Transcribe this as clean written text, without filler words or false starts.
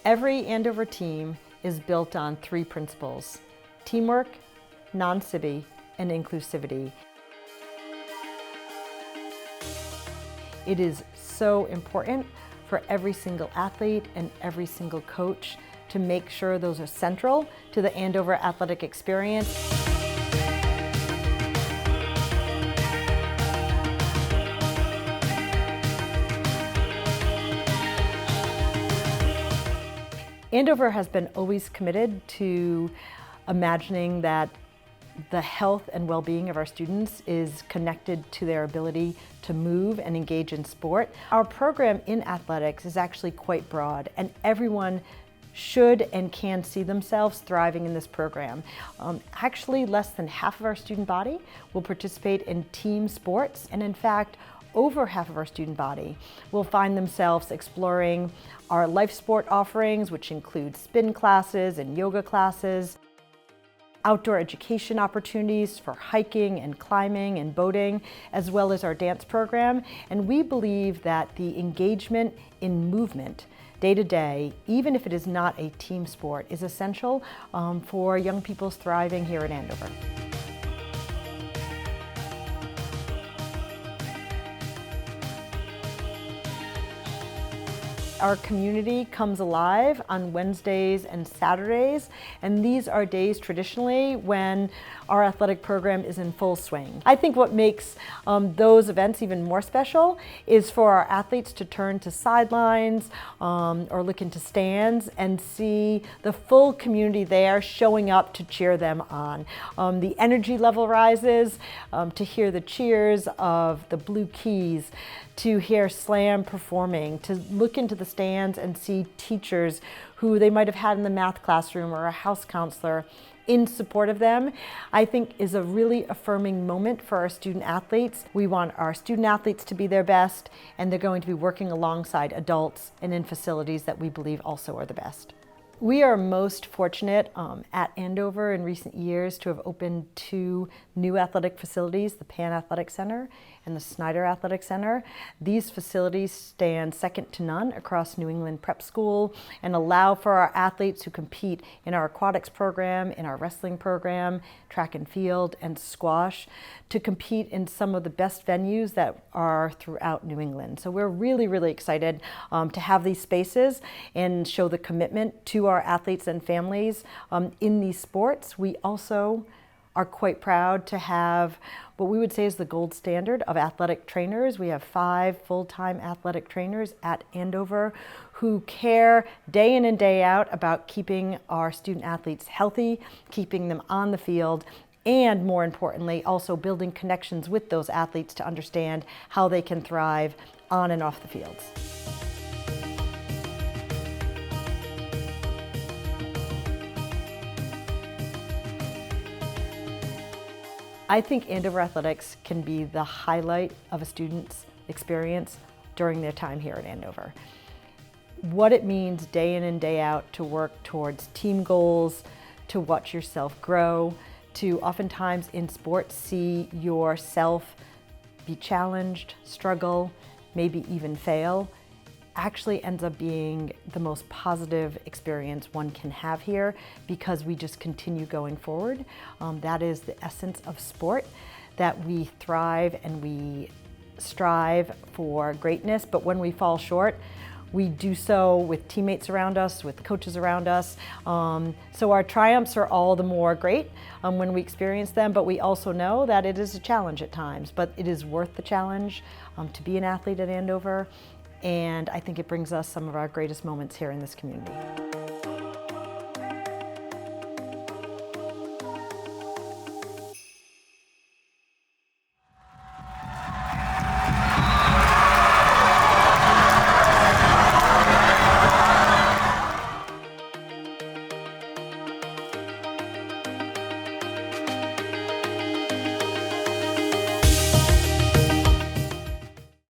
Every Andover team is built on three principles: teamwork, non-sibby, and inclusivity. It is so important for every single athlete and every single coach to make sure those are central to the Andover athletic experience. Andover has been always committed to imagining that the health and well-being of our students is connected to their ability to move and engage in sport. Our program in athletics is actually quite broad, and everyone should and can see themselves thriving in this program. Actually, less than half of our student body will participate in team sports, and in fact, over half of our student body will find themselves exploring our life sport offerings, which include spin classes and yoga classes, outdoor education opportunities for hiking and climbing and boating, as well as our dance program. And we believe that the engagement in movement day to day, even if it is not a team sport, is essential for young people's thriving here at Andover. Our community comes alive on Wednesdays and Saturdays, and these are days traditionally when our athletic program is in full swing. I think what makes those events even more special is for our athletes to turn to sidelines or look into stands and see the full community there showing up to cheer them on. The energy level rises, to hear the cheers of the Blue Keys, to hear slam performing, to look into the stands and see teachers who they might have had in the math classroom or a house counselor in support of them, I think is a really affirming moment for our student athletes. We want our student athletes to be their best, and they're going to be working alongside adults and in facilities that we believe also are the best. We are most fortunate at Andover in recent years to have opened two new athletic facilities, the Pan Athletic Center and the Snyder Athletic Center. These facilities stand second to none across New England Prep School and allow for our athletes who compete in our aquatics program, in our wrestling program, track and field, and squash to compete in some of the best venues that are throughout New England. So we're really, really excited to have these spaces and show the commitment to our athletes and families in these sports. We also are quite proud to have what we would say is the gold standard of athletic trainers. We have 5 full-time athletic trainers at Andover who care day in and day out about keeping our student athletes healthy, keeping them on the field, and more importantly, also building connections with those athletes to understand how they can thrive on and off the fields. I think Andover Athletics can be the highlight of a student's experience during their time here at Andover. What it means day in and day out to work towards team goals, to watch yourself grow, to oftentimes in sports see yourself be challenged, struggle, maybe even fail, actually ends up being the most positive experience one can have here because we just continue going forward. That is the essence of sport, that we thrive and we strive for greatness, but when we fall short, we do so with teammates around us, with coaches around us. So our triumphs are all the more great when we experience them, but we also know that it is a challenge at times, but it is worth the challenge to be an athlete at Andover. And I think it brings us some of our greatest moments here in this community.